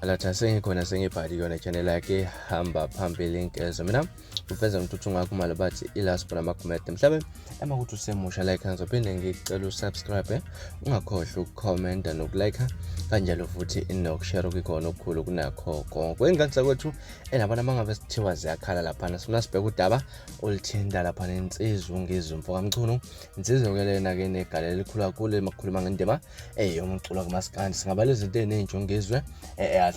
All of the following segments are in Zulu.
Alatha sengikhona sengibhali yona channel yakhe hamba phambili inkezo mina ufeza umthuthu ngakho mali bathi ilast bona makumede mhlabe emakuthi usemusha like ngizophinde ngicela usubscribe ungakhohlwa ukucomment nokulike kanjalo futhi inokushare kukhona okukhulu kunakho konke wenganisa kwethu enabana mangabe sithiwa ziyakhala lapha sifuna sibheke udaba olithinda lapha insizwa ngizumfo kamchunu insizwa kelena ke negalelo elikhulu kakhulu emakhuluma ngendima yomculo kamaskandi singabala izinto ezinjongizwe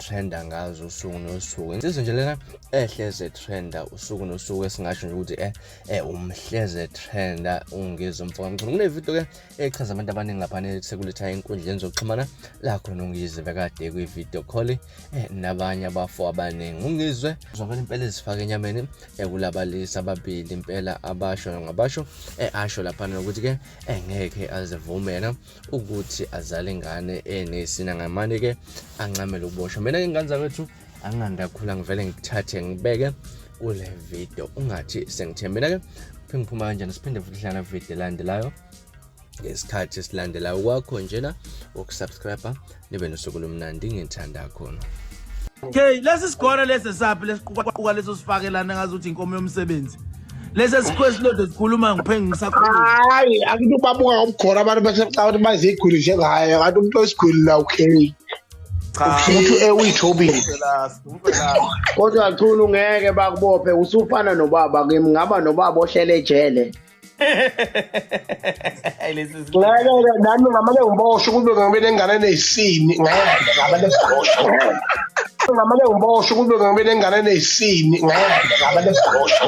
trenda ngazo usuku nosuku insizwa nje lena ehleze trenda usuku nosuku esingasho nje ukuthi umhleze trenda ungizumfo kamchunu kune video ke echaza abantu abaningi lapha sekuletha inkundleni zokuxhumana la khona ungizive kade kwi video call nabanye abafo abaningi ungizwe uzovela impela ezifaka enyameni kulabalisa ababili impela abasho ngabasho asho lapha ukuthi ke ngeke azevumela ukuthi azale ingane enesina ngamane ke ancamela ukuboshwa mina nginganza kwethu angandakhula ngivele ngithathe ngibeke kule video ungathi sengithembena ke ngiphuma kanjani siphinde futhi hlana video landelayo ngesikhathi esilandelayo kwakho njena ukusubscribe nibe nosuku lomnandi ngithanda khona. Okay, lesisigona lesesaphi lesiquqa leso sifakelana ngazuthi inkomo yomsebenzi. Lesi sikhwesilodo sikhuluma ngiphengi ngisakhuluma. Hayi, akuthi babuka ngomkhona abantu basecala bazikhulise ngayo, kanti umuntu osikhulula okay. Cha, umuntu uyithobile. Kodwa athula ungeke bakubophe usufana nobaba ke ngaba nobaba ohlele ejele. Nami ngamane ngibosho kube ngamele engane nesini ngeke ngabale sibosho. Ngamane ngibosho kube ngamele engane nesini ngeke ngabale sibosho.